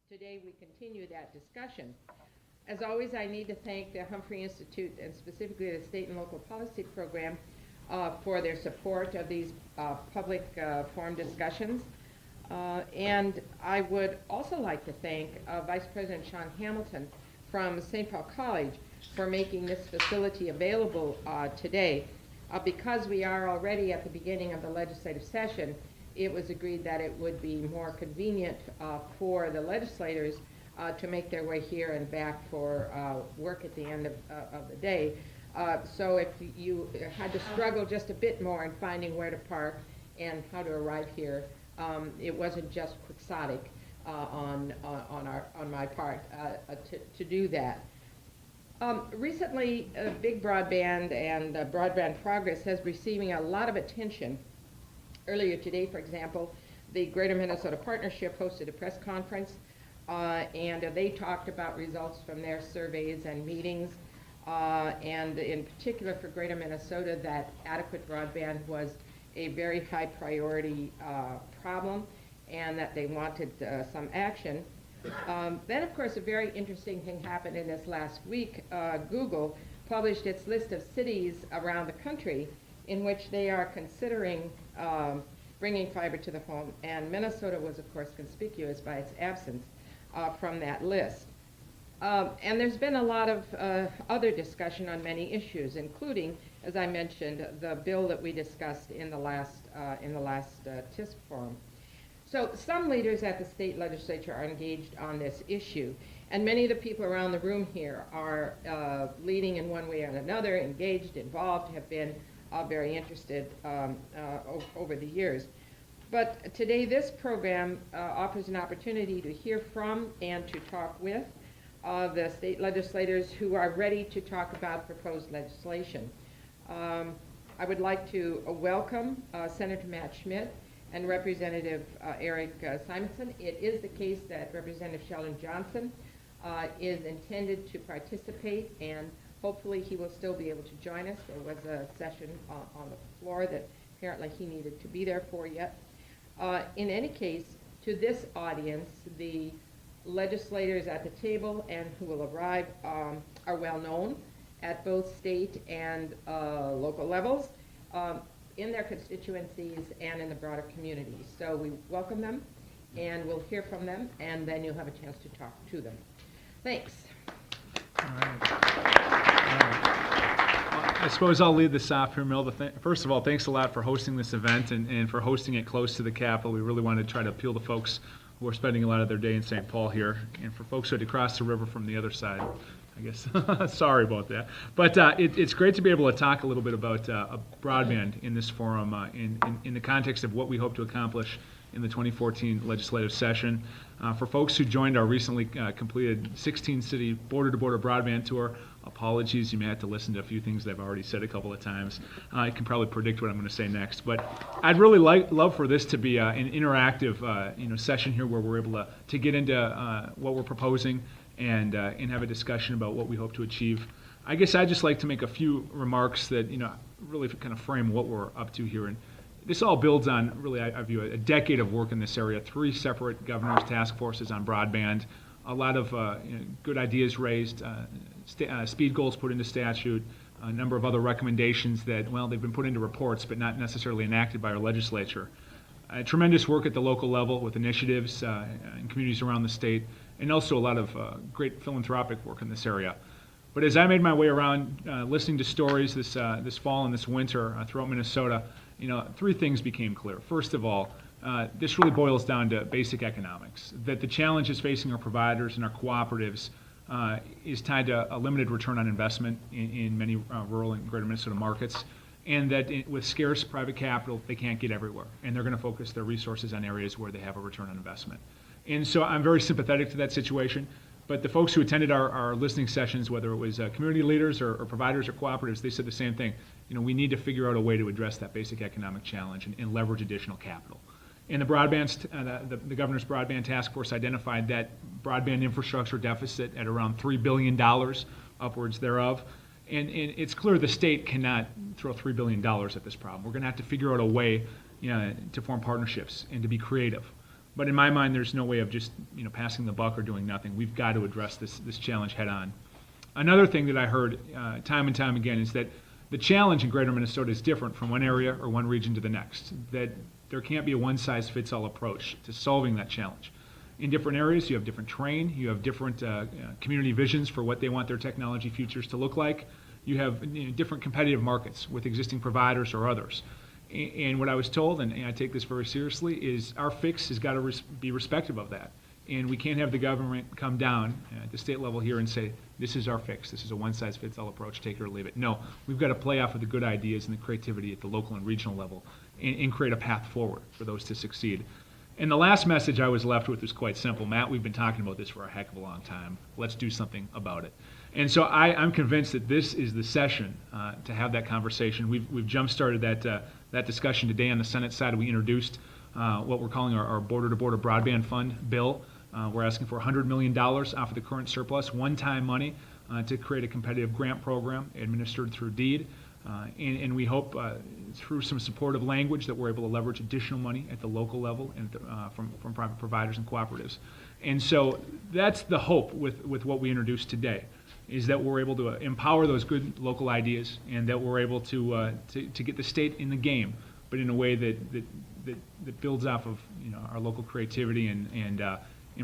Today we continue that discussion. As always, I need to thank the Humphrey Institute and specifically the State and Local Policy Program for their support of these public forum discussions. And I would also like to thank Vice President Sean Hamilton from St. Paul College for making this facility available today. Because we are already at the beginning of the legislative session, it was agreed that it would be more convenient for the legislators to make their way here and back for work at the end of the day. So if you had to struggle just a bit more in finding where to park and how to arrive here, it wasn't just quixotic on my part to do that. Recently, Big Broadband and Broadband Progress has receiving a lot of attention. Earlier today, for example, the Greater Minnesota Partnership hosted a press conference and they talked about results from their surveys and meetings, and in particular for Greater Minnesota, that adequate broadband was a very high priority problem and that they wanted some action. Then, of course, a very interesting thing happened in this last week. Google published its list of cities around the country in which they are considering bringing fiber to the home, and Minnesota was, of course, conspicuous by its absence from that list. And there's been a lot of other discussion on many issues, including, as I mentioned, the bill that we discussed in the last TISP forum. So some leaders at the state legislature are engaged on this issue, and many of the people around the room here are leading in one way or another, engaged, involved, have been very interested over the years. But today this program offers an opportunity to hear from and to talk with the state legislators who are ready to talk about proposed legislation. I would like to welcome Senator Matt Schmit and Representative Eric Simonson. It is the case that Representative Sheldon Johnson is intended to participate, and hopefully he will still be able to join us. There was a session on the floor that apparently he needed to be there for yet. In any case, to this audience, the legislators at the table and who will arrive are well known at both state and local levels in their constituencies and in the broader community. So we welcome them and we'll hear from them, and then you'll have a chance to talk to them. Thanks. All right. I suppose I'll lead this off here, Milda. First of all, thanks a lot for hosting this event and for hosting it close to the Capitol. We really wanted to try to appeal to folks who are spending a lot of their day in St. Paul here, and for folks who had to cross the river from the other side, I guess. Sorry about that. But it's great to be able to talk a little bit about broadband in this forum in the context of what we hope to accomplish in the 2014 legislative session. For folks who joined our recently completed 16-city border-to-border broadband tour, apologies, you may have to listen to a few things that I've already said a couple of times. I can probably predict what I'm going to say next, but I'd really love for this to be an interactive session here where we're able to get into what we're proposing and have a discussion about what we hope to achieve. I guess I'd just like to make a few remarks that really kind of frame what we're up to here. And this all builds on, really, I view a decade of work in this area, 3 separate governor's task forces on broadband, a lot of good ideas raised, speed goals put into statute, a number of other recommendations that, well, they've been put into reports but not necessarily enacted by our legislature. Tremendous work at the local level with initiatives in communities around the state, and also a lot of great philanthropic work in this area. But as I made my way around listening to stories this fall and this winter throughout Minnesota, 3 things became clear. First of all, this really boils down to basic economics, that the challenges facing our providers and our cooperatives is tied to a limited return on investment in many rural and greater Minnesota markets, and that with scarce private capital, they can't get everywhere, and they're going to focus their resources on areas where they have a return on investment. And so I'm very sympathetic to that situation, but the folks who attended our listening sessions, whether it was community leaders or providers or cooperatives, they said the same thing. We need to figure out a way to address that basic economic challenge and leverage additional capital. And the governor's broadband task force identified that broadband infrastructure deficit at around $3 billion, upwards thereof. And it's clear the state cannot throw $3 billion at this problem. We're going to have to figure out a way to form partnerships and to be creative. But in my mind, there's no way of just, passing the buck or doing nothing. We've got to address this challenge head on. Another thing that I heard time and time again is that the challenge in greater Minnesota is different from one area or one region to the next, that there can't be a one-size-fits-all approach to solving that challenge. In different areas, you have different terrain, you have different community visions for what they want their technology futures to look like. You have different competitive markets with existing providers or others. And what I was told, and I take this very seriously, is our fix has got to be respective of that. And we can't have the government come down at the state level here and say, this is our fix, this is a one-size-fits-all approach, take it or leave it. No, we've got to play off of the good ideas and the creativity at the local and regional level and create a path forward for those to succeed. And the last message I was left with was quite simple. Matt, we've been talking about this for a heck of a long time. Let's do something about it. And so I'm convinced that this is the session to have that conversation. We've jump-started that discussion today on the Senate side. We introduced what we're calling our border-to-border broadband fund bill. We're asking for $100 million off of the current surplus, one-time money to create a competitive grant program administered through deed. And we hope through some supportive language that we're able to leverage additional money at the local level and from private providers and cooperatives. And so that's the hope with what we introduced today, is that we're able to empower those good local ideas and that we're able to get the state in the game, but in a way that builds off of our local creativity and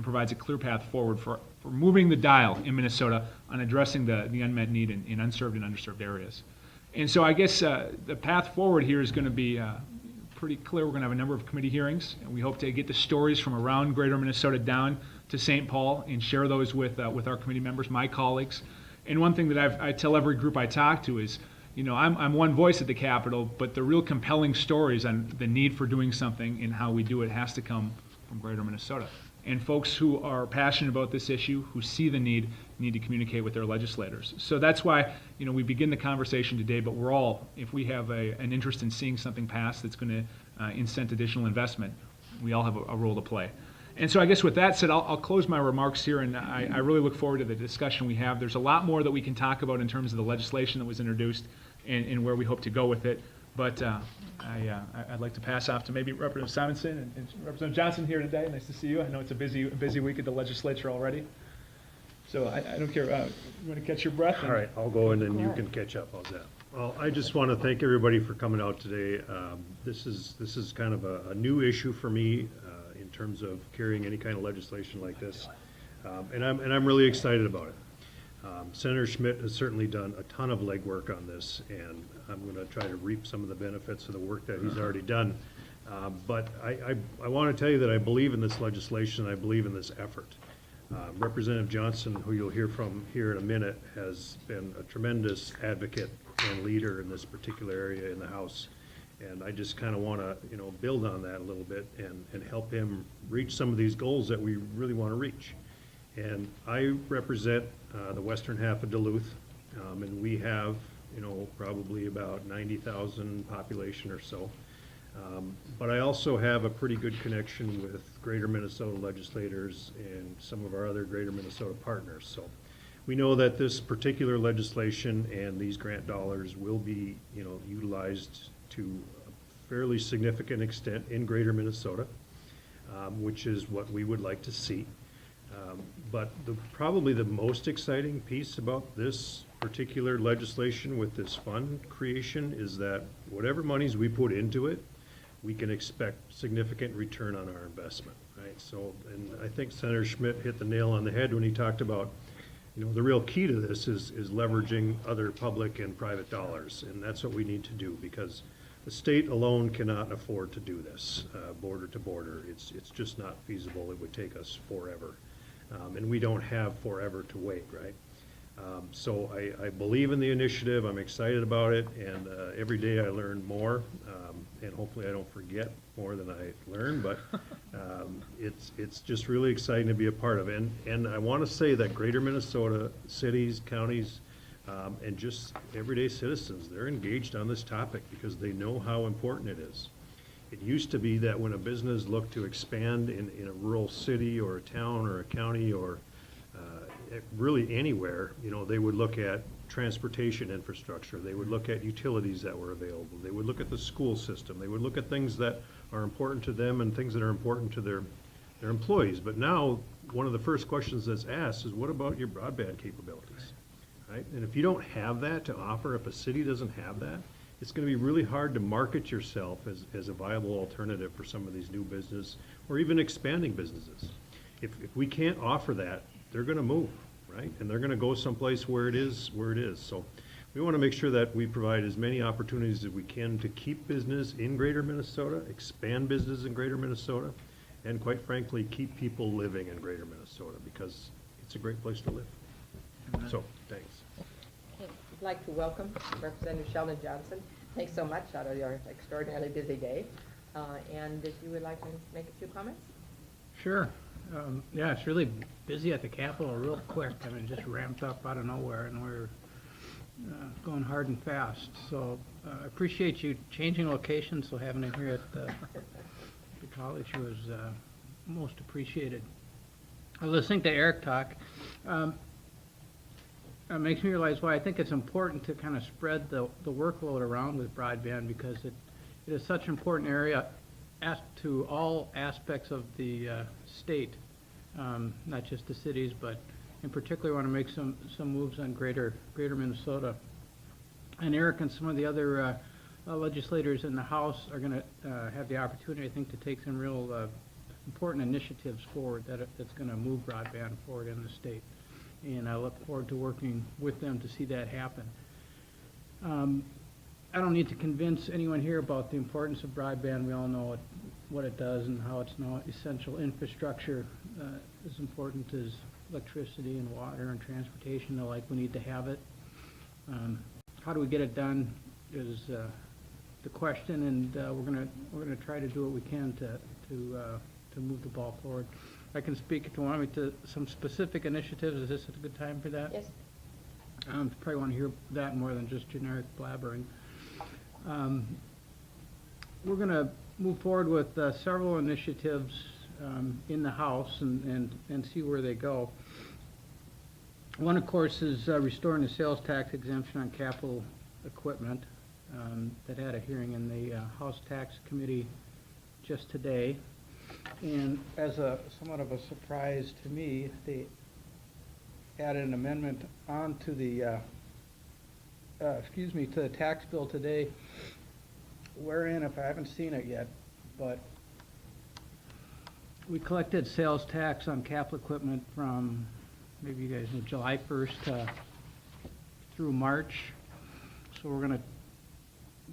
provides a clear path forward for moving the dial in Minnesota on addressing the unmet need in unserved and underserved areas. And so I guess the path forward here is going to be pretty clear. We're going to have a number of committee hearings, and we hope to get the stories from around greater Minnesota down to St. Paul and share those with our committee members, my colleagues. And one thing that I tell every group I talk to is, I'm one voice at the Capitol, but the real compelling stories on the need for doing something and how we do it has to come from greater Minnesota. And folks who are passionate about this issue, who see the need to communicate with their legislators. So that's why, we begin the conversation today, but we're all, if we have an interest in seeing something pass that's going to incent additional investment, we all have a role to play. And so I guess with that said, I'll close my remarks here, and I really look forward to the discussion we have. There's a lot more that we can talk about in terms of the legislation that was introduced and where we hope to go with it. But I'd like to pass off to maybe Representative Simonson and Representative Johnson here today. Nice to see you. I know it's a busy week at the legislature already. So I don't care. You want to catch your breath? All right, I'll go and then you can catch up. How's that? Well, I just want to thank everybody for coming out today. This is kind of a new issue for me in terms of carrying any kind of legislation like this, and I'm really excited about it. Senator Schmit has certainly done a ton of legwork on this, and I'm going to try to reap some of the benefits of the work that he's already done. But I want to tell you that I believe in this legislation, and I believe in this effort. Representative Johnson, who you'll hear from here in a minute, has been a tremendous advocate and leader in this particular area in the House. And I just kind of want to, build on that a little bit and help him reach some of these goals that we really want to reach. And I represent the western half of Duluth, and we have, probably about 90,000 population or so. But I also have a pretty good connection with greater Minnesota legislators and some of our other greater Minnesota partners. So we know that this particular legislation and these grant dollars will be, utilized to a fairly significant extent in greater Minnesota, which is what we would like to see. But probably the most exciting piece about this particular legislation with this fund creation is that whatever monies we put into it, we can expect significant return on our investment, right? So, and I think Senator Schmit hit the nail on the head when he talked about, the real key to this is leveraging other public and private dollars, and that's what we need to do because the state alone cannot afford to do this border to border. It's just not feasible. It would take us forever. And we don't have forever to wait, right? So I believe in the initiative. I'm excited about it, and every day I learn more, and hopefully I don't forget more than I learn, but it's just really exciting to be a part of. And I want to say that greater Minnesota cities, counties, and just everyday citizens, they're engaged on this topic because they know how important it is. It used to be that when a business looked to expand in a rural city or a town or a county or really anywhere, they would look at transportation infrastructure. They would look at utilities that were available. They would look at the school system. They would look at things that are important to them and things that are important to their employees. But now, one of the first questions that's asked is, what about your broadband capabilities? Right? And if you don't have that to offer, if a city doesn't have that, it's gonna be really hard to market yourself as a viable alternative for some of these new business or even expanding businesses. If we can't offer that, they're gonna move, right? And they're gonna go someplace where it is. So we wanna make sure that we provide as many opportunities as we can to keep business in Greater Minnesota, expand business in Greater Minnesota, and quite frankly, keep people living in Greater Minnesota, because it's a great place to live. So, thanks. I'd like to welcome Representative Sheldon Johnson. Thanks so much out of your extraordinarily busy day. And if you would like to make a few comments? Sure. Yeah, it's really busy at the Capitol real quick. I mean, just ramped up out of nowhere, and we're going hard and fast. So I appreciate you changing locations, so having it here at the college was most appreciated. Listening to Eric talk, it makes me realize why I think it's important to kind of spread the workload around with broadband, because it is such an important area to all aspects of the state, not just the cities, but in particular want to make some moves on greater Minnesota. And Eric and some of the other legislators in the House are going to have the opportunity, I think, to take some real important initiatives forward that's going to move broadband forward in the state. And I look forward to working with them to see that happen. I don't need to convince anyone here about the importance of broadband. We all know what it does and how it's now essential infrastructure, as important as electricity and water and transportation. Like, we need to have it. How do we get it done is the question, and we're gonna try to do what we can to move the ball forward. I can speak, if you want me, to some specific initiatives. Is this a good time for that? Yes. Probably want to hear that more than just generic blabbering. We're going to move forward with several initiatives in the House and see where they go. One, of course, is restoring the sales tax exemption on capital equipment that had a hearing in the House Tax Committee just today. And as somewhat of a surprise to me, they added an amendment onto the to the tax bill today, wherein, if I haven't seen it yet, but we collected sales tax on capital equipment from, maybe you guys know, July 1st through March. So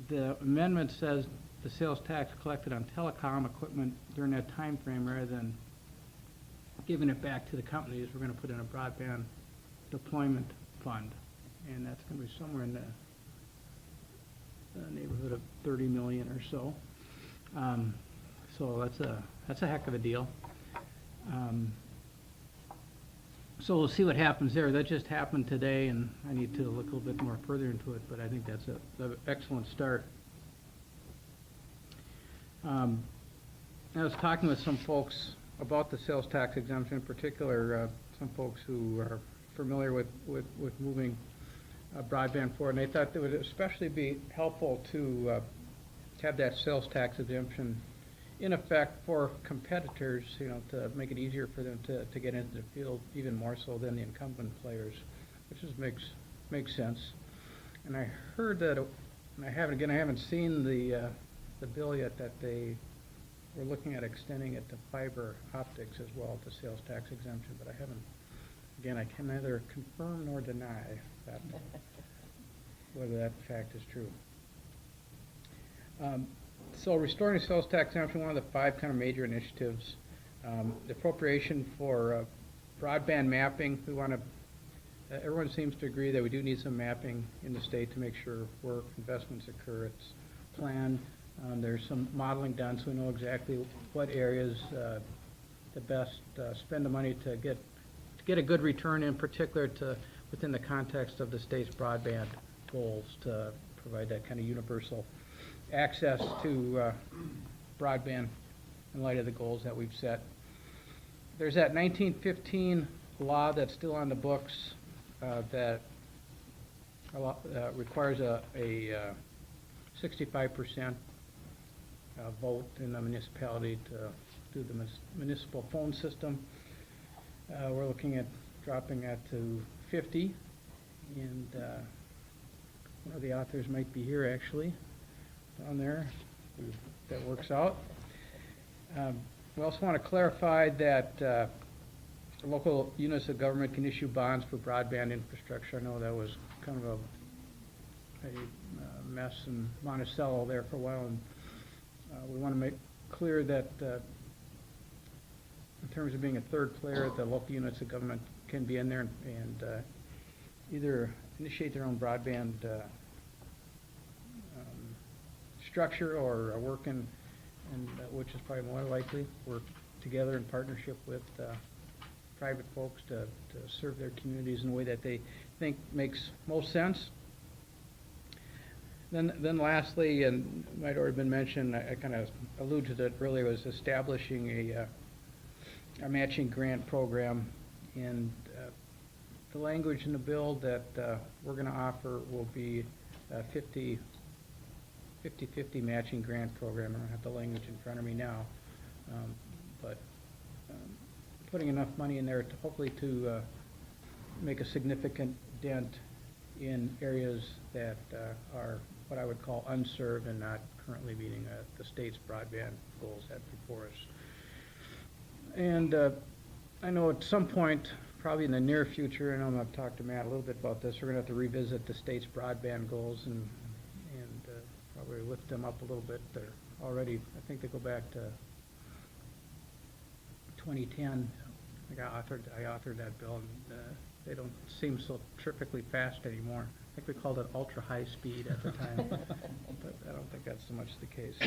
the amendment says the sales tax collected on telecom equipment during that time frame, rather than giving it back to the companies, we're going to put in a broadband deployment fund, and that's going to be somewhere in the neighborhood of 30 million or so. So that's a heck of a deal. So we'll see what happens there. That just happened today, and I need to look a little bit more further into it, but I think that's an excellent start. I was talking with some folks about the sales tax exemption, in particular, some folks who are familiar with moving broadband forward, and they thought it would especially be helpful to have that sales tax exemption in effect for competitors, to make it easier for them to get into the field, even more so than the incumbent players, which just makes sense. And I heard that, and I haven't seen the bill yet, that they were looking at extending it to fiber optics as well, to sales tax exemption, but I can neither confirm nor deny that, whether that fact is true. So restoring the sales tax exemption, one of the 5 kind of major initiatives. The appropriation for broadband mapping, we want to, everyone seems to agree that we do need some mapping in the state to make sure work investments occur. It's planned. There's some modeling done, so we know exactly what areas the best spend the money to get a good return, in particular within the context of the state's broadband goals, to provide that kind of universal access to broadband in light of the goals that we've set. There's that 1915 law that's still on the books that requires a 65% vote in the municipality do the municipal phone system. We're looking at dropping that to 50, and one of the authors might be here actually, down there, if that works out. We also want to clarify that local units of government can issue bonds for broadband infrastructure. I know that was kind of a mess in Monticello there for a while, and we want to make clear that in terms of being a third player, the local units of government can be in there and either initiate their own broadband structure or work in, which is probably more likely, work together in partnership with private folks to serve their communities in a way that they think makes most sense. Then lastly, and it might already been mentioned, I kind of alluded to it earlier, was establishing a matching grant program, and the language in the bill that we're going to offer will be a 50-50 matching grant program. I don't have the language in front of me now, but putting enough money in there to hopefully to make a significant dent in areas that are what I would call unserved and not currently meeting the state's broadband goals set before us. And I know at some point, probably in the near future, and I'm going to talk to Matt a little bit about this, we're going to have to revisit the state's broadband goals and probably lift them up a little bit. They're already, I think they go back to 2010. I authored that bill, and they don't seem so terrifically fast anymore. I think we called it ultra high speed at the time, but I don't think that's so much the case.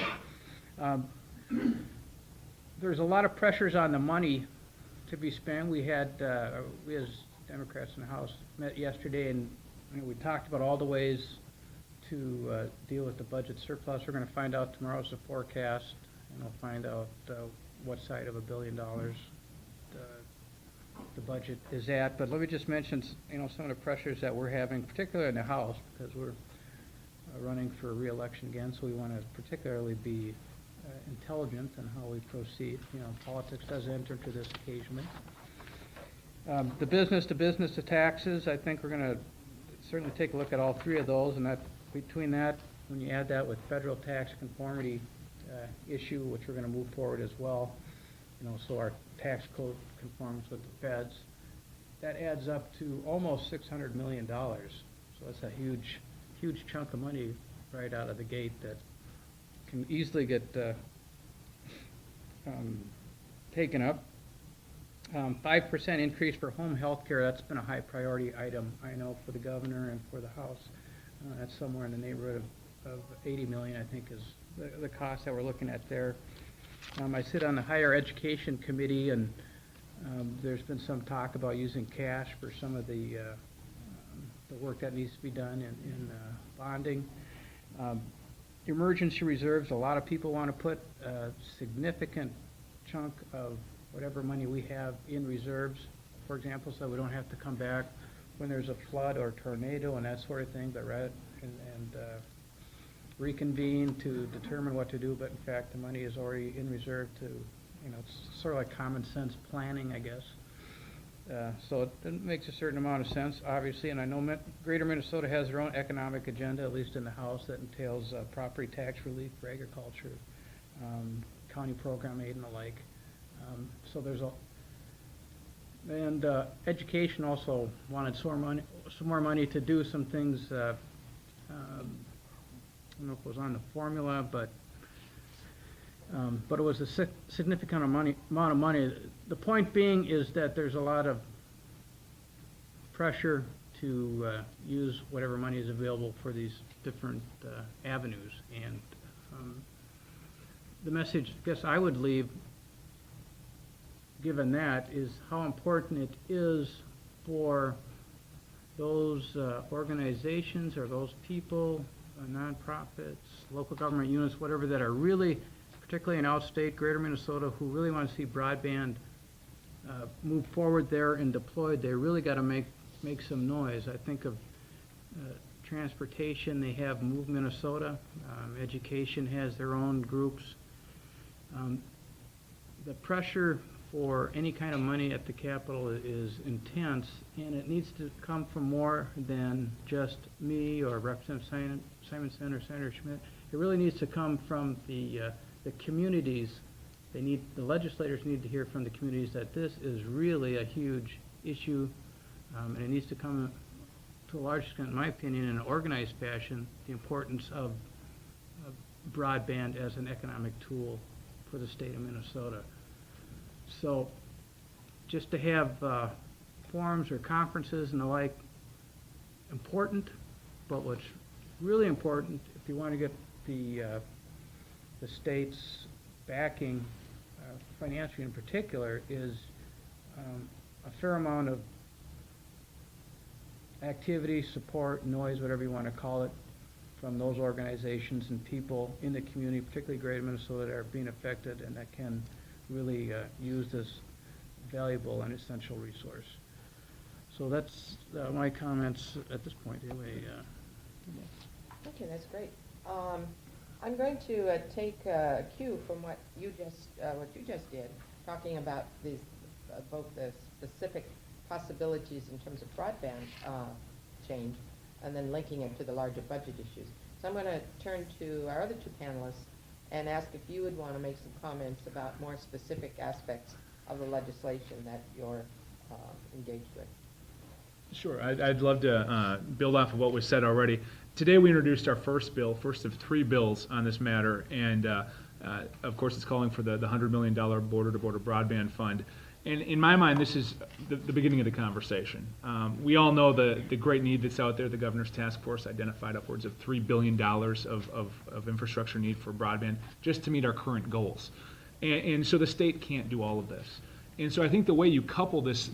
There's a lot of pressures on the money to be spent. We as Democrats in the House met yesterday, and we talked about all the ways to deal with the budget surplus. We're going to find out tomorrow's the forecast, and we'll find out what side of $1 billion the budget is at. But let me just mention, some of the pressures that we're having, particularly in the House, because we're running for re-election again. So we want to particularly be intelligent in how we proceed. Politics does enter into this occasionally. The business to taxes, I think we're going to certainly take a look at all three of those, and that between that, when you add that with federal tax conformity issue, which we're going to move forward as well, so our tax code conforms with the feds, that adds up to almost $600 million. So that's a huge chunk of money right out of the gate that can easily get taken up. 5% increase for home health care, that's been a high priority item, I know, for the governor and for the House. That's somewhere in the neighborhood of $80 million, I think, is the cost that we're looking at there. I sit on the Higher Education Committee, and there's been some talk about using cash for some of the work that needs to be done in bonding. Emergency reserves, a lot of people want to put a significant chunk of whatever money we have in reserves, for example, so we don't have to come back when there's a flood or tornado and that sort of thing, but reconvene to determine what to do. But in fact, the money is already in reserve to, it's sort of like common sense planning, I guess. So it makes a certain amount of sense, obviously, and I know Greater Minnesota has their own economic agenda, at least in the House, that entails property tax relief for agriculture, county program aid and the like. So there's and education also wanted some more money to do some things. I don't know if it was on the formula, but it was a significant amount of money. The point being is that there's a lot of pressure to use whatever money is available for these different avenues. And the message, I guess, I would leave, given that, is how important it is for those organizations or those people, nonprofits, local government units, whatever, that are really, particularly in outstate Greater Minnesota, who really want to see broadband move forward there and deployed. They really got to make some noise. I think of transportation, they have Move Minnesota. Education has their own groups. the pressure for any kind of money at the Capitol is intense, and it needs to come from more than just me or Representative Simonson or Senator Schmit. It really needs to come from the communities. The legislators need to hear from the communities that this is really a huge issue, and it needs to come to a large extent, in my opinion, in an organized fashion, the importance of broadband as an economic tool for the state of Minnesota. So just to have forums or conferences and the like, important, but what's really important, if you want to get the state's backing, financially in particular, is a fair amount of activity, support, noise, whatever you want to call it, from those organizations and people in the community, particularly greater Minnesota, that are being affected and that can really use this valuable and essential resource. So that's my comments at this point. Anyway, Okay, that's great. I'm going to take a cue from what you just did, talking about these both the specific possibilities in terms of broadband change, and then linking it to the larger budget issues. So I'm going to turn to our other two panelists and ask if you would want to make some comments about more specific aspects of the legislation that you're engaged with. Sure, I'd love to build off of what was said already. Today we introduced our first of 3 bills on this matter, and of course it's calling for the $100 million border-to-border broadband fund. And in my mind, this is the beginning of the conversation. We all know the great need that's out there. The governor's task force identified upwards of $3 billion of infrastructure need for broadband just to meet our current goals. And so the state can't do all of this. And so I think the way you couple this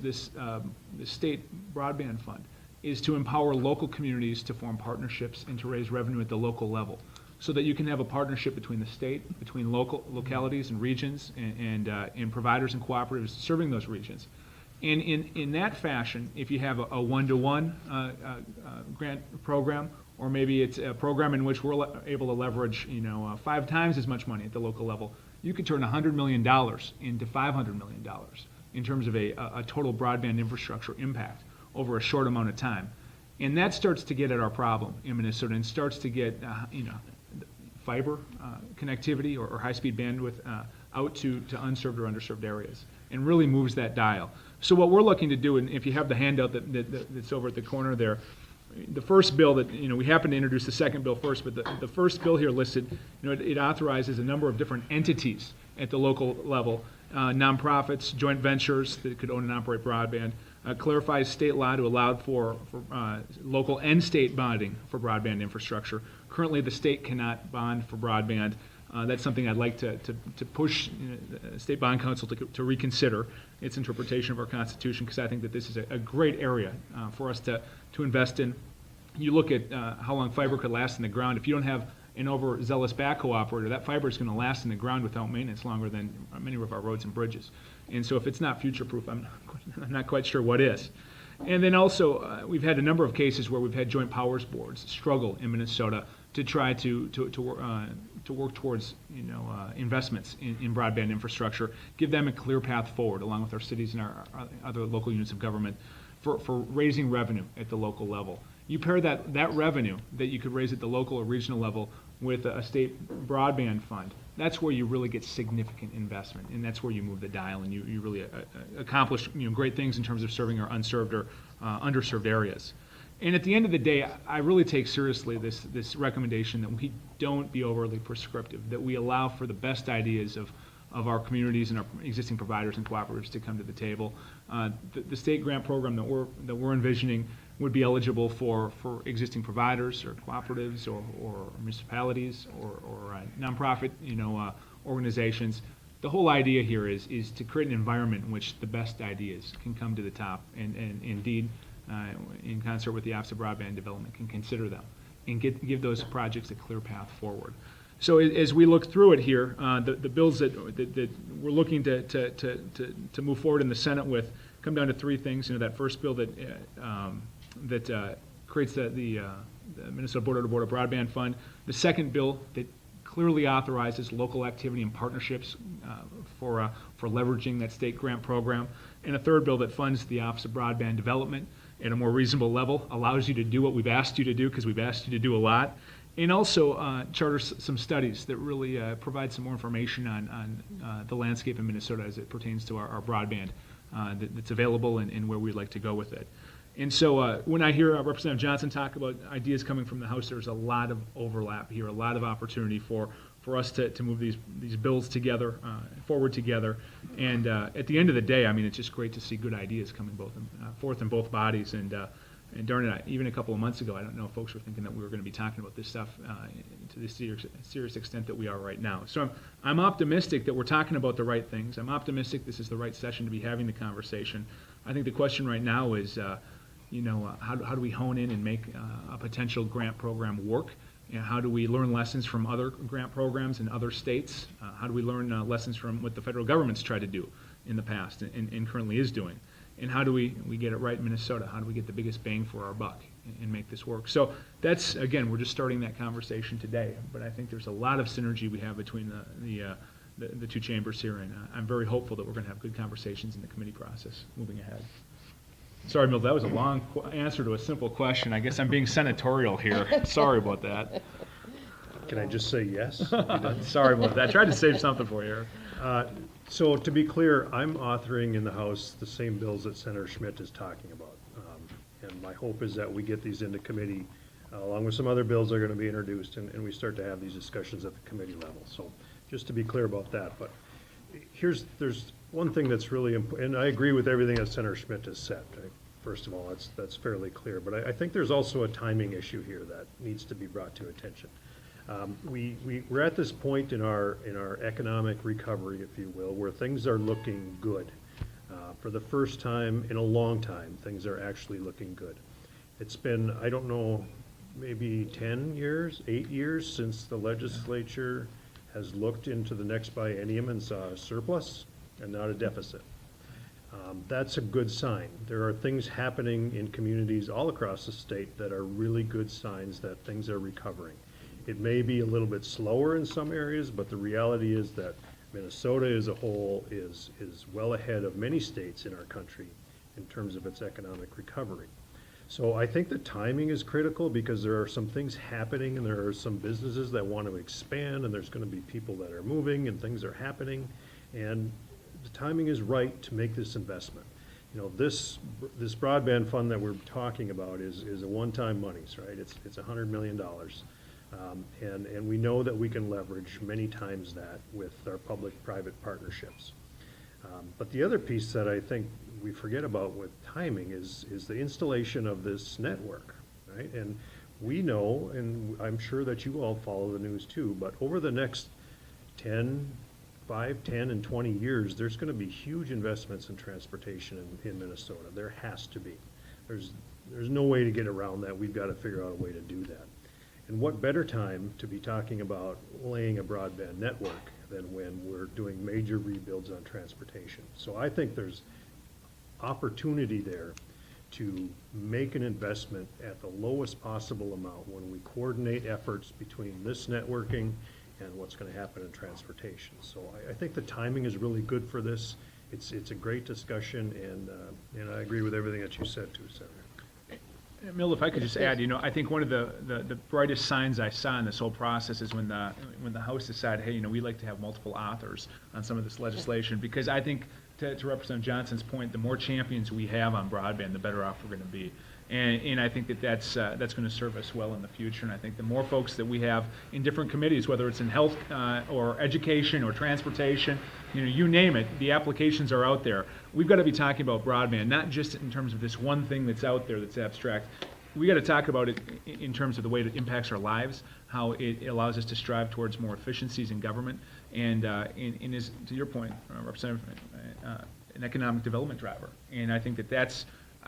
state broadband fund is to empower local communities to form partnerships and to raise revenue at the local level, so that you can have a partnership between the state, between localities and regions, and providers and cooperatives serving those regions. And in that fashion, if you have a one-to-one grant program, or maybe it's a program in which we're able to leverage 5 times as much money at the local level, you could turn $100 million into $500 million in terms of a total broadband infrastructure impact over a short amount of time. And that starts to get at our problem in Minnesota, and starts to get fiber connectivity or high-speed bandwidth out to unserved or underserved areas, and really moves that dial. So what we're looking to do, and if you have the handout that's over at the corner there, the first bill that, we happen to introduce the second bill first, but the first bill here listed, it authorizes a number of different entities at the local level, nonprofits, joint ventures that could own and operate broadband, clarifies state law to allow for local and state bonding for broadband infrastructure. Currently, the state cannot bond for broadband. That's something I'd like to push the State Bond Council to reconsider its interpretation of our Constitution, because I think that this is a great area for us to invest in. You look at how long fiber could last in the ground. If you don't have an overzealous backhoe operator, that fiber is going to last in the ground without maintenance longer than many of our roads and bridges. And so if it's not future-proof, I'm not quite sure what is. And then also, we've had a number of cases where we've had joint powers boards struggle in Minnesota to try to work towards investments in broadband infrastructure, give them a clear path forward, along with our cities and our other local units of government, for raising revenue at the local level. You pair that revenue that you could raise at the local or regional level with a state broadband fund, that's where you really get significant investment, and that's where you move the dial, and you really accomplish great things in terms of serving our unserved or underserved areas. And at the end of the day, I really take seriously this recommendation that we don't be overly prescriptive, that we allow for the best ideas of our communities and our existing providers and cooperatives to come to the table. The state grant program that we're envisioning would be eligible for existing providers or cooperatives or municipalities or nonprofit organizations. The whole idea here is to create an environment in which the best ideas can come to the top, and indeed, in concert with the Office of Broadband Development, can consider them and give those projects a clear path forward. So as we look through it here, the bills that we're looking to move forward in the Senate with come down to 3 things. That first bill that creates the Minnesota Border-to-Border Broadband Fund. The second bill that clearly authorizes local activity and partnerships for for leveraging that state grant program, and a third bill that funds the Office of Broadband Development at a more reasonable level, allows you to do what we've asked you to do, because we've asked you to do a lot, and also charters some studies that really provide some more information on the landscape in Minnesota as it pertains to our broadband that's available and where we'd like to go with it. And so when I hear Representative Johnson talk about ideas coming from the House, there's a lot of overlap here, a lot of opportunity for us to move these bills together, forward together. And at the end of the day, I mean, it's just great to see good ideas coming forth in both bodies. And darn it, even a couple of months ago, I don't know if folks were thinking that we were going to be talking about this stuff to the serious extent that we are right now. So I'm optimistic that we're talking about the right things. I'm optimistic this is the right session to be having the conversation. I think the question right now is, how do we hone in and make a potential grant program work? And how do we learn lessons from other grant programs in other states? How do we learn lessons from what the federal government's tried to do in the past and currently is doing? And how do we get it right in Minnesota? How do we get the biggest bang for our buck and make this work? So that's, again, we're just starting that conversation today. But I think there's a lot of synergy we have between the two chambers here. And I'm very hopeful that we're going to have good conversations in the committee process moving ahead. Sorry, Milda, that was a long answer to a simple question. I guess I'm being senatorial here. Sorry about that. Can I just say yes? Sorry about that. I tried to save something for you. So to be clear, I'm authoring in the House the same bills that Senator Schmit is talking about. And my hope is that we get these into committee, along with some other bills that are going to be introduced, and we start to have these discussions at the committee level. So just to be clear about that. But there's one thing that's really important, and I agree with everything that Senator Schmit has said. First of all, that's fairly clear. But I think there's also a timing issue here that needs to be brought to attention. We're at this point in our economic recovery, if you will, where things are looking good. For the first time in a long time, things are actually looking good. It's been, I don't know, maybe 10 years, 8 years since the legislature has looked into the next biennium and saw a surplus and not a deficit. That's a good sign. There are things happening in communities all across the state that are really good signs that things are recovering. It may be a little bit slower in some areas, but the reality is that Minnesota as a whole is well ahead of many states in our country in terms of its economic recovery. So I think the timing is critical because there are some things happening and there are some businesses that want to expand and there's going to be people that are moving and things are happening. And the timing is right to make this investment. This broadband fund that we're talking about is a one-time monies, right? It's $100 million. And we know that we can leverage many times that with our public-private partnerships. But the other piece that I think we forget about with timing is the installation of this network, right? And we know, and I'm sure that you all follow the news too, but over the next 5, 10, and 20 years, there's going to be huge investments in transportation in Minnesota. There has to be. There's no way to get around that. We've got to figure out a way to do that. And what better time to be talking about laying a broadband network than when we're doing major rebuilds on transportation. So I think there's opportunity there to make an investment at the lowest possible amount when we coordinate efforts between this networking and what's going to happen in transportation. So I think the timing is really good for this. It's a great discussion, and I agree with everything that you said too, Senator. Milda, if I could just add, I think one of the brightest signs I saw in this whole process is when the House decided, hey, we'd like to have multiple authors on some of this legislation, because I think, to Representative Johnson's point, the more champions we have on broadband, the better off we're going to be. And I think that's going to serve us well in the future. And I think the more folks that we have in different committees, whether it's in health or education or transportation, you name it, the applications are out there. We've got to be talking about broadband, not just in terms of this one thing that's out there that's abstract. We got to talk about it in terms of the way it impacts our lives, how it allows us to strive towards more efficiencies in government, and is, to your point, Representative, an economic development driver. And I think that's.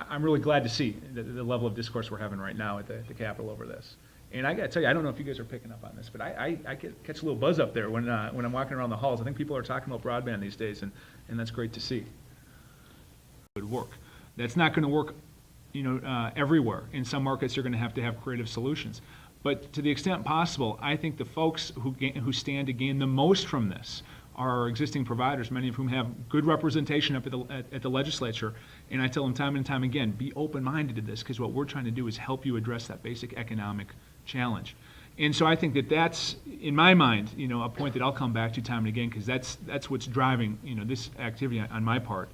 I'm really glad to see the level of discourse we're having right now at the Capitol over this. And I got to tell you, I don't know if you guys are picking up on this, but I catch a little buzz up there when I'm walking around the halls. I think people are talking about broadband these days, and that's great to see. It would work. That's not going to work, everywhere. In some markets, you're going to have creative solutions. But to the extent possible, I think the folks who stand to gain the most from this are our existing providers, many of whom have good representation up at the legislature. And I tell them time and time again, be open-minded to this, because what we're trying to do is help you address that basic economic challenge. And so I think that that's, in my mind, a point that I'll come back to time and again, because that's what's driving, this activity on my part.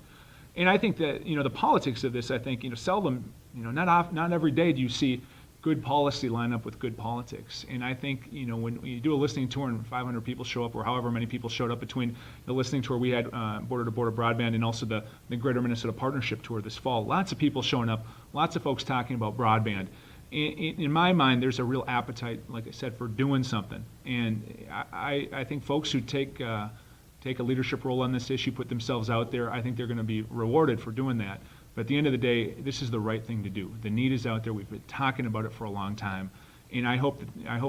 And I think that, the politics of this, I think, seldom, not every day do you see good policy line up with good politics. And I think, when you do a listening tour and 500 people show up, or however many people showed up between the listening tour we had, border-to-border broadband, and also the Greater Minnesota Partnership Tour this fall, lots of people showing up, lots of folks talking about broadband. In my mind, there's a real appetite, like I said, for doing something. And I think folks who take a leadership role on this issue, put themselves out there, I think they're going to be rewarded for doing that. But at the end of the day, this is the right thing to do. The need is out there. We've been talking about it for a long time. And I hope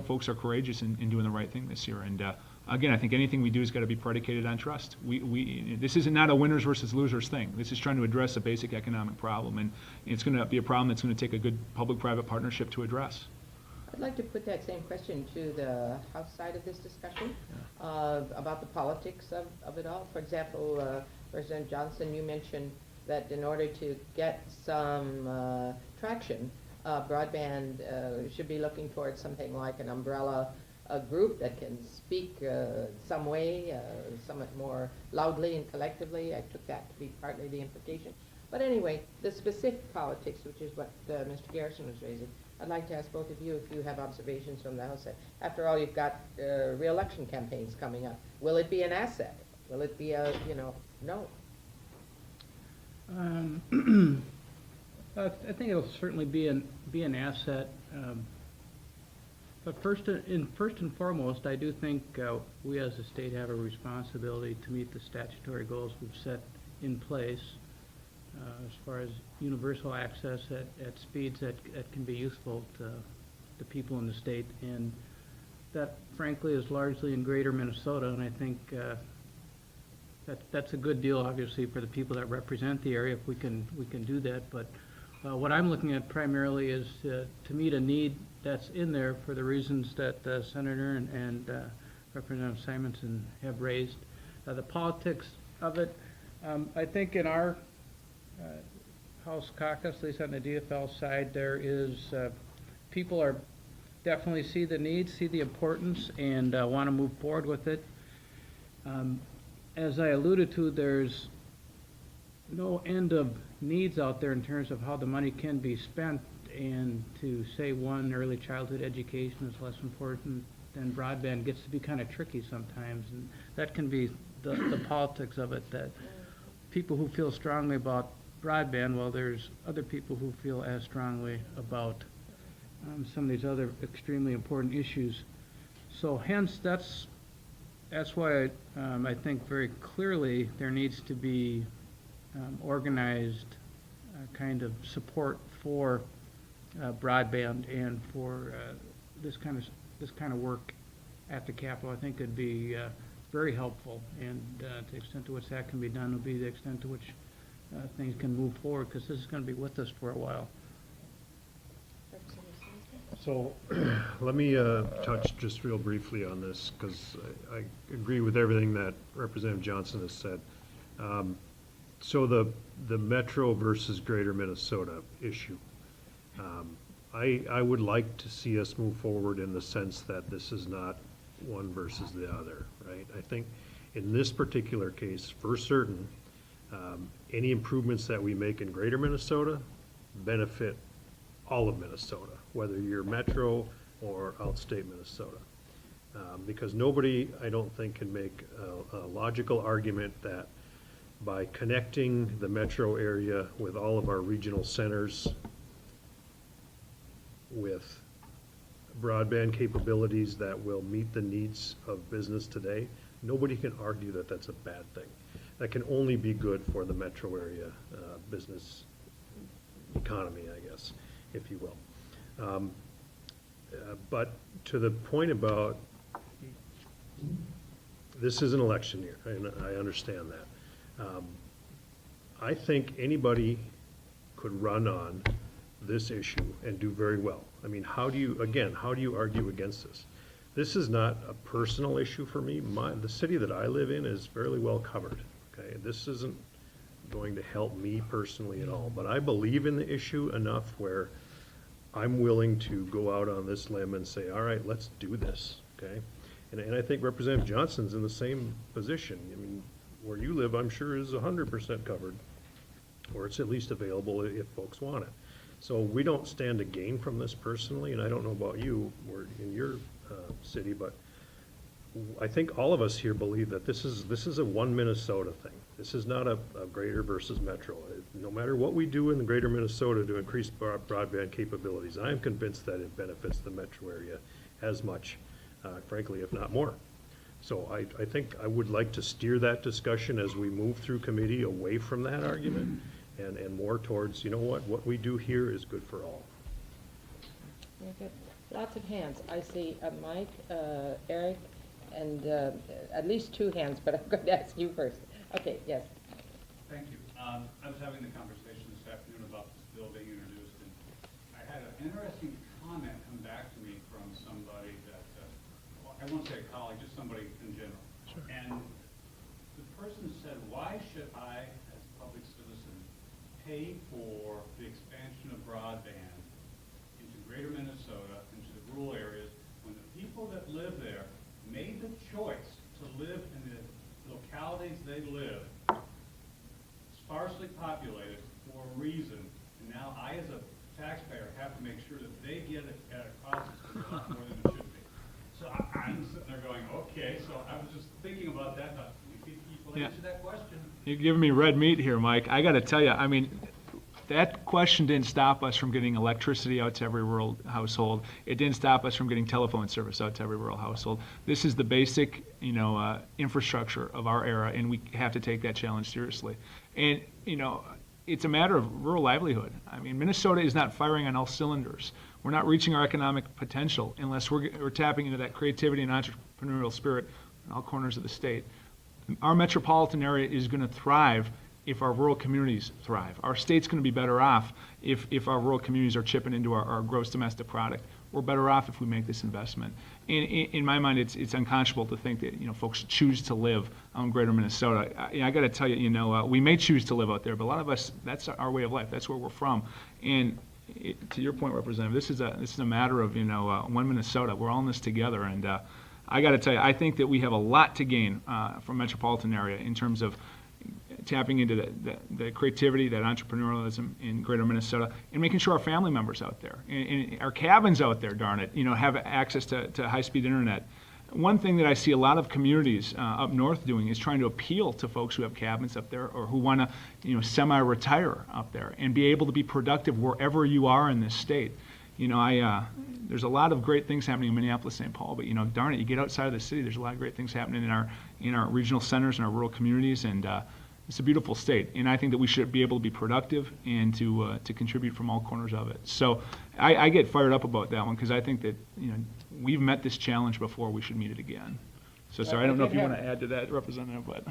folks are courageous in doing the right thing this year. And again, I think anything we do has got to be predicated on trust. This is not a winners versus losers thing. This is trying to address a basic economic problem. And it's going to be a problem that's going to take a good public-private partnership to address. I'd like to put that same question to the House side of this discussion, about the politics of it all. For example, President Johnson, you mentioned that in order to get some traction, broadband should be looking towards something like an umbrella group that can speak some way, somewhat more loudly and collectively. I took that to be partly the implication. But anyway, the specific politics, which is what Mr. Garrison was raising, I'd like to ask both of you if you have observations from the House. After all, you've got re-election campaigns coming up. Will it be an asset? Will it be a, no? I think it'll certainly be an asset. But first and foremost, I do think we as a state have a responsibility to meet the statutory goals we've set in place as far as universal access at speeds that can be useful to the people in the state. And that, frankly, is largely in greater Minnesota, and I think that's a good deal, obviously, for the people that represent the area if we can do that. But what I'm looking at primarily is to meet a need that's in there for the reasons that Senator and Representative Simonson have raised. The politics of it, I think in our House caucus, at least on the DFL side, there is people are definitely see the need, see the importance, and want to move forward with it. As I alluded to, there's no end of needs out there in terms of how the money can be spent, and to say one, early childhood education is less important than broadband gets to be kind of tricky sometimes, and that can be the politics of it, that people who feel strongly about broadband, while there's other people who feel as strongly about some of these other extremely important issues. So hence, that's why I think very clearly there needs to be organized kind of support for broadband and for this kind of work at the Capitol. I think it'd be very helpful, and to the extent to which that can be done will be the extent to which things can move forward, because this is going to be with us for a while. So let me touch just real briefly on this, because I agree with everything that Representative Johnson has said. So the Metro versus Greater Minnesota issue, I would like to see us move forward in the sense that this is not one versus the other, right? I think in this particular case, for certain, any improvements that we make in Greater Minnesota benefit all of Minnesota, whether you're Metro or outstate Minnesota. Because nobody, I don't think, can make a logical argument that by connecting the metro area with all of our regional centers with broadband capabilities that will meet the needs of business today, nobody can argue that that's a bad thing. That can only be good for the metro area business economy, I guess, if you will. But to the point about, this is an election year, and I understand that. I think anybody could run on this issue and do very well. I mean, how do you argue against this? This is not a personal issue for me. The city that I live in is fairly well covered, okay? This isn't going to help me personally at all, but I believe in the issue enough where I'm willing to go out on this limb and say, all right, let's do this, okay? And I think Representative Johnson's in the same position. I mean, where you live, I'm sure is 100% covered, or it's at least available if folks want it. So we don't stand to gain from this personally, and I don't know about you, or in your city, but I think all of us here believe that this is a one Minnesota thing. This is not a greater versus metro. No matter what we do in the greater Minnesota to increase broadband capabilities, I am convinced that it benefits the metro area as much, frankly, if not more. So I think I would like to steer that discussion as we move through committee away from that argument and more towards, you know what we do here is good for all. Very good. Lots of hands. I see Mike, Eric, and at least two hands, but I'm going to ask you first. Okay, yes. Thank you. I was having the conversation this afternoon about this bill being introduced, and I had an interesting comment come back to me from somebody that, I won't say a colleague, just somebody in general. Sure. And the person said, why should I, as a public citizen, pay for the expansion of broadband into greater Minnesota, into the rural areas, when the people that live there made the choice to live in the localities they live, sparsely populated, for a reason, and now I, as a taxpayer, have to make sure that they get it at a cost that's a lot more than it should be. So I'm sitting there going, okay, so I was just thinking about that, thought, you people answer that question. You're giving me red meat here, Mike. I got to tell you, I mean, that question didn't stop us from getting electricity out to every rural household. It didn't stop us from getting telephone service out to every rural household. This is the basic, infrastructure of our era, and we have to take that challenge seriously. And, it's a matter of rural livelihood. I mean, Minnesota is not firing on all cylinders. We're not reaching our economic potential unless we're tapping into that creativity and entrepreneurial spirit in all corners of the state. Our metropolitan area is going to thrive if our rural communities thrive. Our state's going to be better off if our rural communities are chipping into our gross domestic product. We're better off if we make this investment. And in my mind, it's unconscionable to think that folks choose to live in greater Minnesota. I got to tell you, we may choose to live out there, but a lot of us, that's our way of life. That's where we're from. And to your point, Representative, this is a matter of one Minnesota. We're all in this together, and I got to tell you, I think that we have a lot to gain from metropolitan area in terms of tapping into the creativity, that entrepreneurialism in greater Minnesota, and making sure our family members out there, and our cabins out there, darn it, have access to high-speed internet. One thing that I see a lot of communities up north doing is trying to appeal to folks who have cabins up there or who want to, semi-retire up there and be able to be productive wherever you are in this state. There's a lot of great things happening in Minneapolis, St. Paul, but darn it, you get outside of the city, there's a lot of great things happening in our regional centers and our rural communities, and it's a beautiful state. And I think that we should be able to be productive and to contribute from all corners of it. So I get fired up about that one because I think that we've met this challenge before. We should meet it again. So sorry, I don't know if you want to add to that, Representative, but.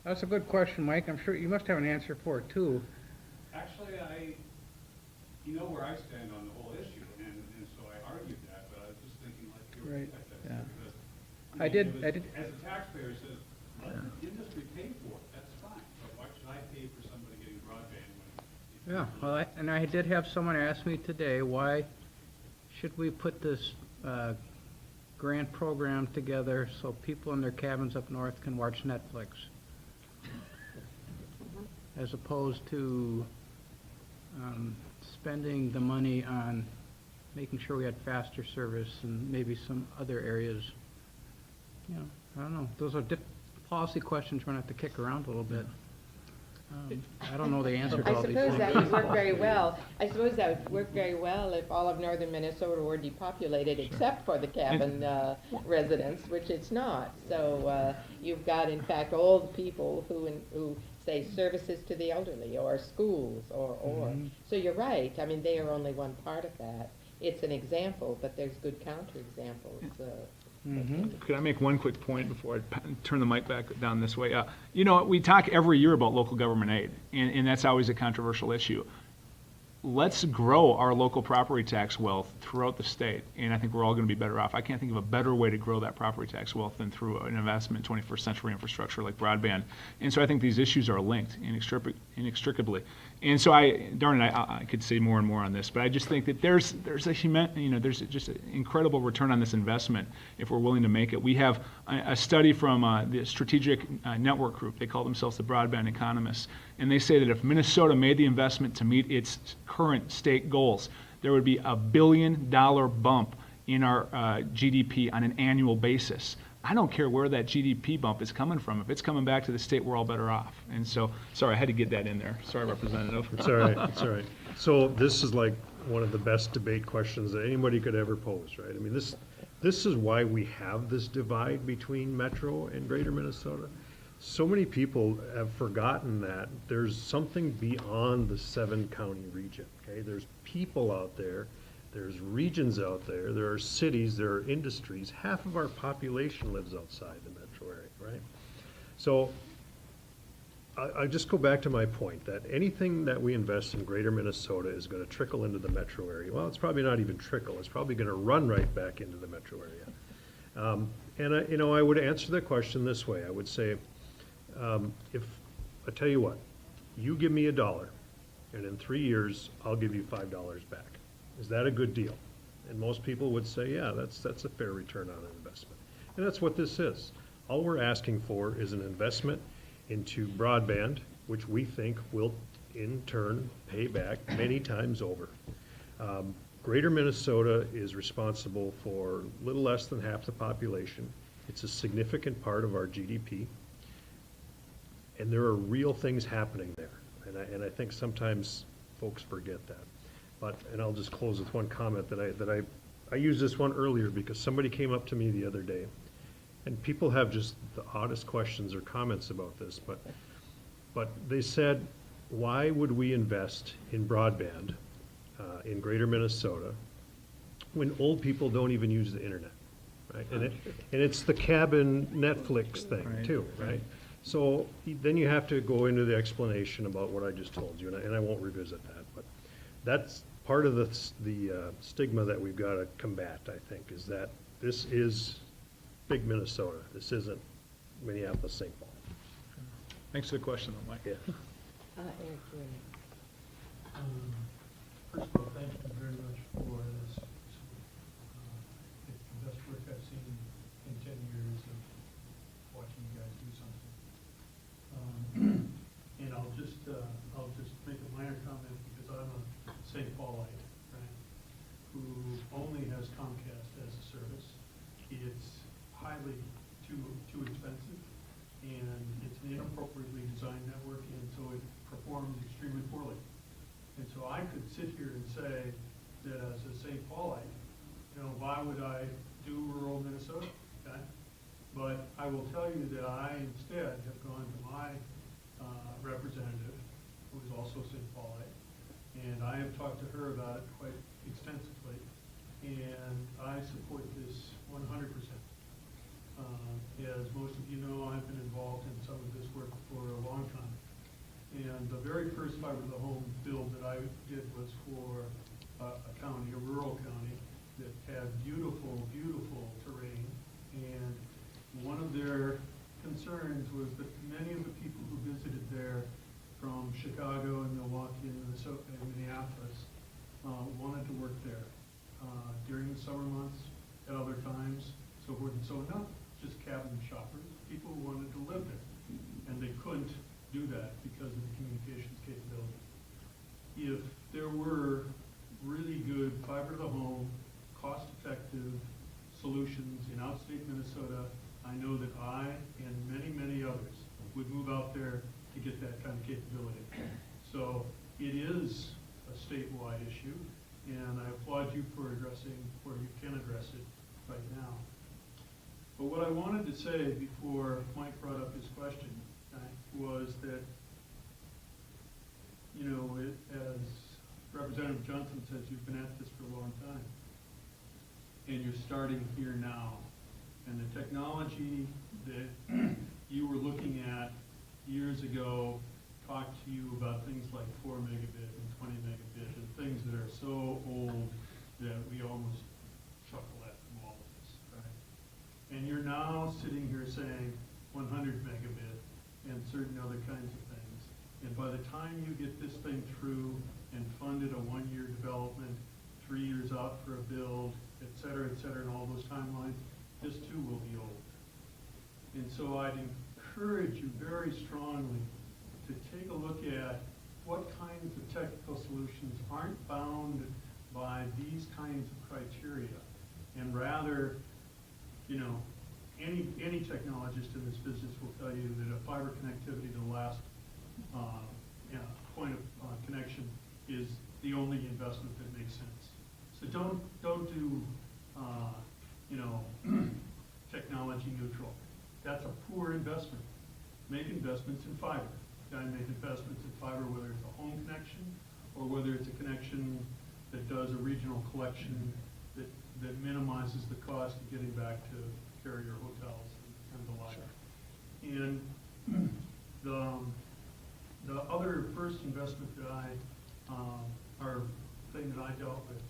That's a good question, Mike. I'm sure you must have an answer for it, too. Actually, you know where I stand on the whole issue, and so I argued that, but I was just thinking like you were Right. because, I did. As a taxpayer, it says, let the industry pay for it, that's fine, but why should I pay for somebody getting broadband when? Yeah, well, I did have someone ask me today, why should we put this grant program together so people in their cabins up north can watch Netflix? As opposed to spending the money on making sure we had faster service and maybe some other areas. I don't know. Those are policy questions we're going to have to kick around a little bit. I don't know the answer to all these things. I suppose that would work very well. I suppose that would work very well if all of northern Minnesota were depopulated except for the cabin residents, which it's not. So you've got, in fact, old people who say services to the elderly or schools or. Mm-hmm. So you're right. I mean, they are only one part of that. It's an example, but there's good counterexamples. Could I make one quick point before I turn the mic back down this way? We talk every year about local government aid, and that's always a controversial issue. let's grow our local property tax wealth throughout the state, and I think we're all going to be better off. I can't think of a better way to grow that property tax wealth than through an investment in 21st century infrastructure like broadband. And so I think these issues are linked inextricably. And so I could say more and more on this, but I just think that there's just an incredible return on this investment if we're willing to make it. We have a study from the Strategic Network Group. They call themselves the Broadband Economists, and they say that if Minnesota made the investment to meet its current state goals, there would be a $1 billion bump in our GDP on an annual basis. I don't care where that GDP bump is coming from. If it's coming back to the state, we're all better off. And so, sorry, I had to get that in there. Sorry, Representative. It's all right, it's all right. So this is like one of the best debate questions that anybody could ever pose, right? I mean, this is why we have this divide between Metro and Greater Minnesota. So many people have forgotten that there's something beyond the 7-county region, okay? There's people out there, there's regions out there, there are cities, there are industries. Half of our population lives outside the metro area, right? So I just go back to my point that anything that we invest in Greater Minnesota is going to trickle into the metro area. Well, it's probably not even trickle. It's probably going to run right back into the metro area. And I would answer the question this way. I would say, if I tell you what, you give me $1, and in 3 years I'll give you $5 back. Is that a good deal? And most people would say, yeah, that's a fair return on an investment. And that's what this is. All we're asking for is an investment into broadband, which we think will in turn pay back many times over. Greater Minnesota is responsible for a little less than half the population. It's a significant part of our GDP. And there are real things happening there. And I think sometimes folks forget that. And I'll just close with one comment that I used this one earlier because somebody came up to me the other day, and people have just the oddest questions or comments about this, but they said, why would we invest in broadband in Greater Minnesota when old people don't even use the internet, right? And it's the cabin Netflix thing too, right? So then you have to go into the explanation about what I just told you, and I won't revisit that, but that's part of the stigma that we've got to combat, I think, is that this is big Minnesota. This isn't Minneapolis-St. Paul. Thanks for the question, though, Mike. Yeah. Eric, you're next. First of all, thank you very much for this. It's the best work I've seen in 10 years of watching you guys do something. And I'll just make a minor comment because I'm a St. Paulite, right, who only has Comcast as a service. It's highly too expensive, and it's an inappropriately designed network, and so it performs extremely poorly. And so I could sit here and say that as a St. Paulite, why would I do rural Minnesota? Okay? But I will tell you that I instead have gone to my representative, who is also St. Paulite, and I have talked to her about it quite extensively, and I support this 100%. As most of you know, I've been involved in some of this work for a long time. And the very first fiber to the home build that I did was for a county, a rural county, that had beautiful, beautiful terrain. And one of their concerns was that many of the people who visited there from Chicago and Milwaukee and Minnesota and Minneapolis wanted to work there during the summer months, at other times, so forth and so on. Not just cabin shoppers, people who wanted to live there. And they couldn't do that because of the communications capability. If there were really good fiber to the home, cost-effective solutions in outstate Minnesota, I know that I and many, many others would move out there to get that kind of capability. So it is a statewide issue, and I applaud you for addressing where you can address it right now. But what I wanted to say before Mike brought up his question was that, as Representative Johnson says, you've been at this for a long time, and you're starting here now. And the technology that you were looking at years ago talk to you about things like 4 megabit and 20 megabit and things that are so old that we almost chuckle at them all of this, right? And you're now sitting here saying 100 megabit and certain other kinds of things. And by the time you get this thing through and funded a 1-year development, 3 years out for a build, et cetera, and all those timelines, this too will be old. And so I'd encourage you very strongly to take a look at what kinds of technical solutions aren't bound by these kinds of criteria, and rather, you know, any technologist in this business will tell you that a fiber connectivity to the last point of connection is the only investment that makes sense. So don't do you know, technology neutral. That's a poor investment. Make investments in fiber. Make investments in fiber, whether it's a home connection or whether it's a connection that does a regional collection that minimizes the cost of getting back to carrier hotels and the like. Sure. And the other first investment that or thing that I dealt with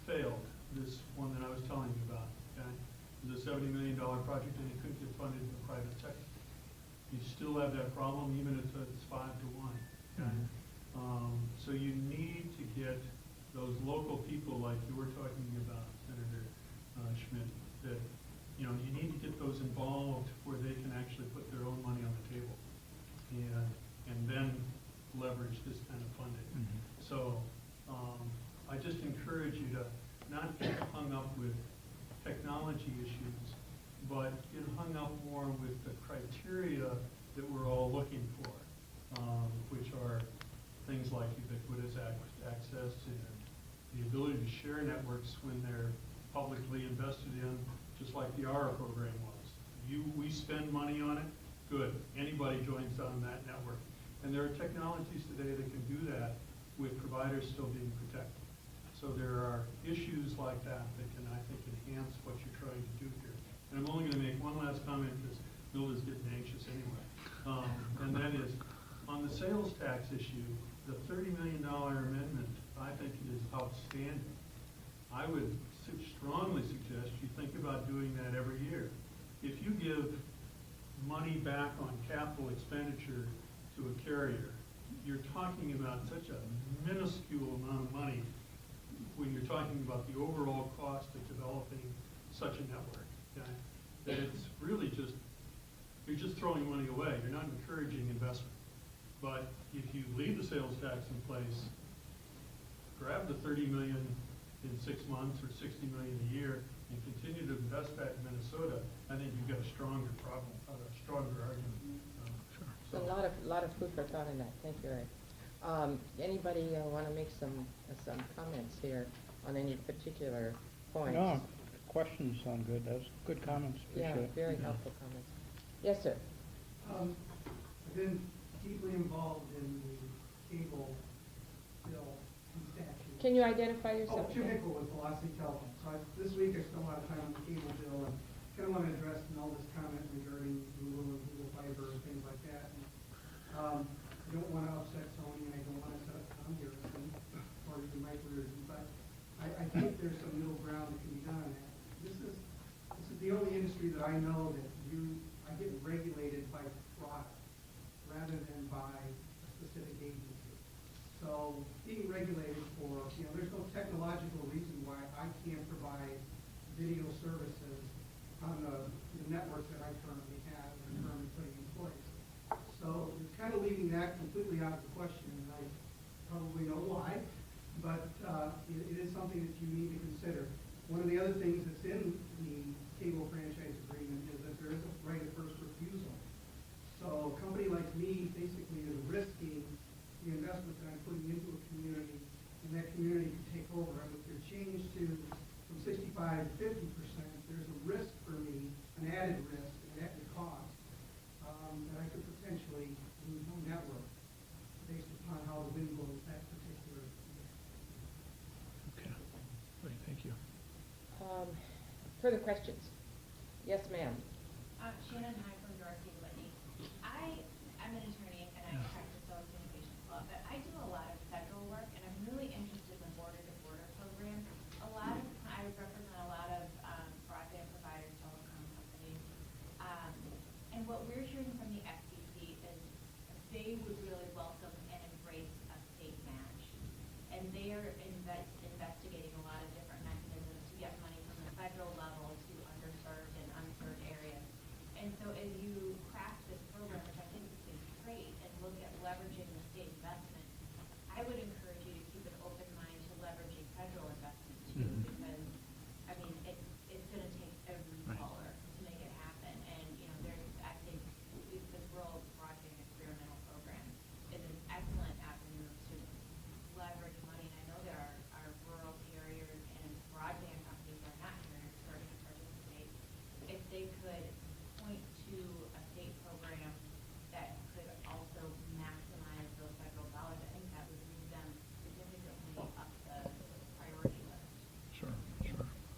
failed. This one that I was telling you about. Okay? It was a $70 million project and it couldn't get funded in the private sector. You still have that problem even if it's 5 to 1. Okay? So you need to get those local people like you were talking about, Senator Schmit, that you know, you need to get those involved where they can actually put their own money on the table and then leverage this kind of funding. Mm-hmm. So I just encourage you to not get hung up with technology issues, but get hung up more with the criteria that we're all looking for, which are things like ubiquitous access and the ability to share networks when they're publicly invested in, just like the ARA program was. We spend money on it, good. Anybody joins on that network. And there are technologies today that can do that with providers still being protected. So there are issues like that that can, I think, enhance what you're trying to do here. And I'm only going to make one last comment because Milda's getting anxious anyway. And that is, on the sales tax issue, the $30 million amendment, I think it is outstanding. I would strongly suggest you think about doing that every year. If you give money back on capital expenditure to a carrier, you're talking about such a minuscule amount of money when you're talking about the overall cost of developing such a network, okay? That it's really just, you're just throwing money away. You're not encouraging investment. But if you leave the sales tax in place, grab the $30 million in 6 months or $60 million a year and continue to invest that in Minnesota, I think you've got a stronger problem, a stronger argument. So a lot of food for thought in that. Thank you, Ray. Anybody want to make some comments here on any particular points? No, questions sound good. Those good comments. Yeah, Appreciate it. very helpful comments. Yes, sir. I've been deeply involved in the cable bill and statute. Can you identify yourself? Jim Hickle with Velocity Telephone. So this week I spent a lot of time on the cable bill and kind of want to address Milda's comment regarding Google and Google Fiber and things like that. And, I don't want to upset Tony and I don't want to set up communism or even microism, but I think there's some middle ground that can be done on that. This is the only industry that I know that I get regulated by product rather than by a specific agency. So being regulated for, there's no technological reason why I can't provide video services on the network that I currently have and currently putting in place. So it's kind of leaving that completely out of the question, and I probably know why, but it is something that you need to consider. One of the other things that's in the cable franchise agreement is that there is a right of first refusal. So a company like me basically is risking the investment that I'm putting into a community, and that community can take over. And if you're changed from 65 to 50%, there's a risk for me, an added risk, an added cost, that I could potentially lose my network based upon how the wind blows that particular year. Okay. Great, thank you. Further questions? Yes, ma'am. Shannon High from Dorsey Whitney. I'm an attorney and I practice telecommunications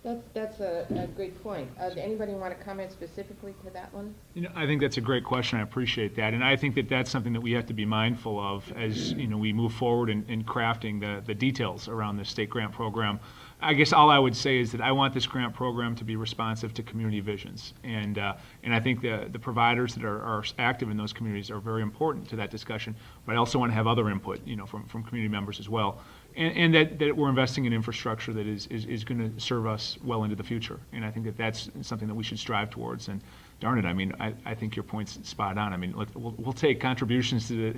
That's a great point. Anybody want to comment specifically to that one? I think that's a great question. I appreciate that. And I think that that's something that we have to be mindful of as, we move forward in crafting the details around the state grant program. I guess all I would say is that I want this grant program to be responsive to community visions. And I think the providers that are active in those communities are very important to that discussion. But I also want to have other input, from community members as well. And that we're investing in infrastructure that is going to serve us well into the future. And I think that that's something that we should strive towards. And darn it, I think your point's spot on. We'll take contributions to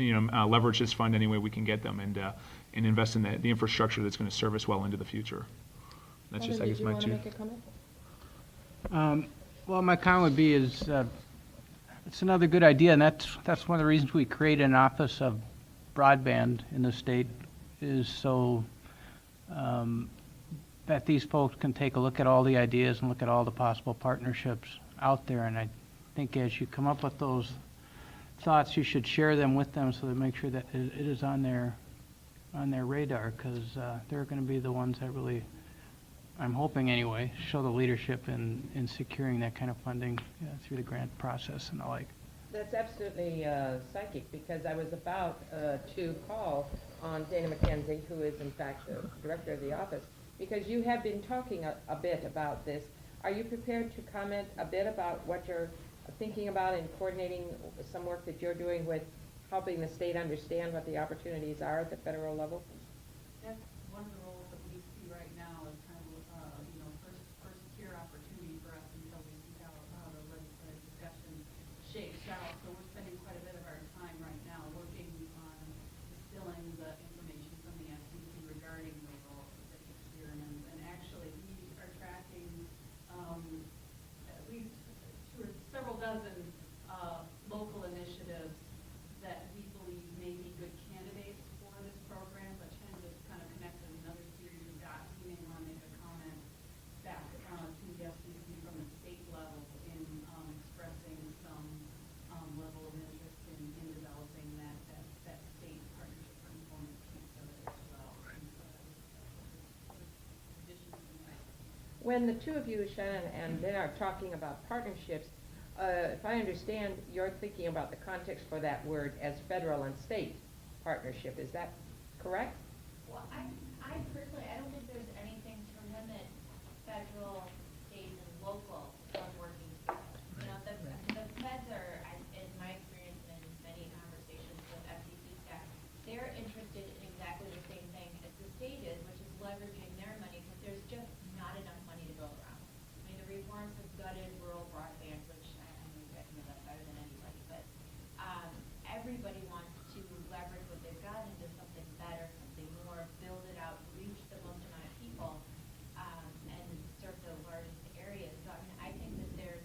leverage this fund any way we can get them and invest in the infrastructure that's going to serve us well into the future. That's just, I guess, my two. Did you want to make a comment? Well, my comment would be it's another good idea, and that's one of the reasons we created an office of broadband in the state, is so that these folks can take a look at all the ideas and look at all the possible partnerships out there. And I think as you come up with those thoughts, you should share them with them so that make sure that it is on their radar, because they're going to be the ones that really, I'm hoping anyway, show the leadership in securing that kind of funding through the grant process and the like. That's absolutely psychic, because I was about to call on Dana McKenzie, who is in fact the director of the office, because you have been talking a bit about this. Are you prepared to comment a bit about what you're thinking about in coordinating some work that you're doing with helping the state understand what the opportunities are at the federal level? That's one of the roles that we see right now is kind of, first tier opportunity for us until we see how the legislative discussion shakes out. So we're spending quite a bit of our time right now working on distilling the information from the FCC regarding the role of the experiments. And actually, we are tracking at least several dozen local initiatives that we believe may be good candidates for this program, but tend to kind of connect to another series of dots. We may want to make a comment back to the FCC from the state level in expressing some level of interest in developing that state partnership component piece of it as well. When the two of you, Shannon and Ben, are talking about partnerships, if I understand, you're thinking about the context for that word as federal and state partnership. Is that correct? Well, I personally, I don't think there's anything to limit federal, state, and local from working together. The feds are, in my experience and in many conversations with FCC staff, they're interested in exactly the same thing as the state is, which is leveraging their money, because there's just not enough money to go around. The reforms have gutted rural broadband, which I know you guys know that better than anybody, but everybody wants to leverage what they've got into something better, something more, build it out, reach the most amount of people, and serve the largest areas. So I think that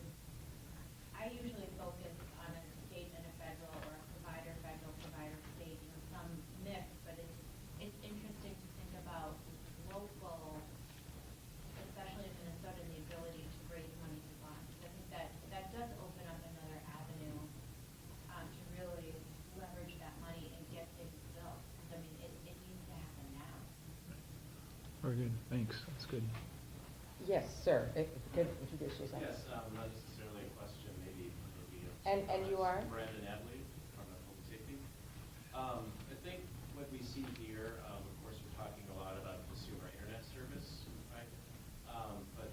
I usually focus on a state and a federal, or a provider, state, some mix, but it's interesting to think about local, especially in Minnesota, and the ability to raise money to fund. I think that does open up another avenue to really leverage that money and get things built. It needs to happen now. Very good. Thanks. That's good. Yes, sir. If you could introduce yourself. Yes, not necessarily a question, maybe. And you are? Brandon Adley from Public Safety. I think what we see here, of course, we're talking a lot about consumer internet service, right? But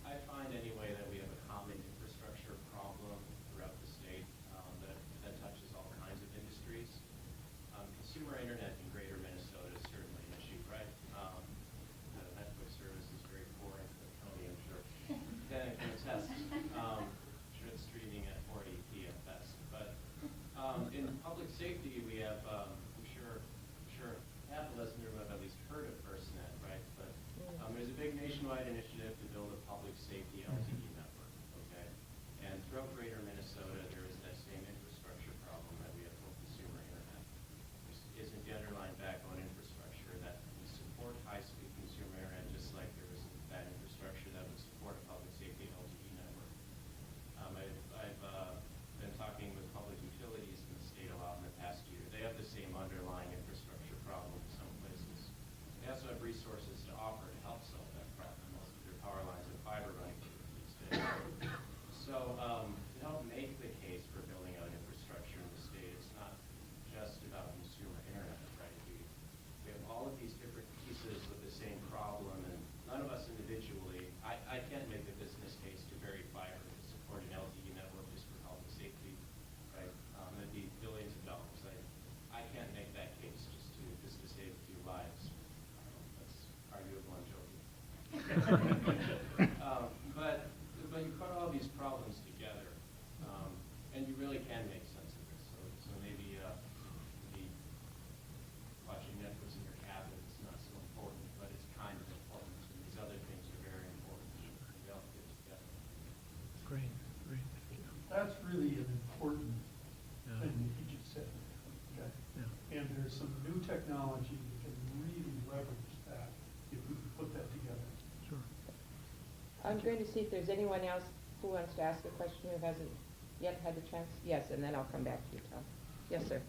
I find anyway that we have a common infrastructure problem throughout the state that touches all kinds of industries. Consumer internet in greater Minnesota is certainly an issue, right? The Netflix service is very poor, and Tony, I'm sure, can attest. Sure it's streaming at 40p at best. But in public safety, we have, I'm sure of us individually, I can't make a business case to bury fiber to support an LTE network just for health and safety, right? It'd be billions of dollars. I can't make that case just to save a few lives. That's arguable, I'm joking. But you put all these problems together, and you really can make sense of this. So maybe watching Netflix in your cabin is not so important, but it's kind of important. And these other things are very important. They all fit together. Great. That's really an important Yeah. thing that you just said. Okay? Yeah. And there's some new technology that can really leverage that if we can put that together. Sure. I'm going to see if there's anyone else who wants to ask a question who hasn't yet had the chance. Yes, and then I'll come back to you, Tom. Yes, sir.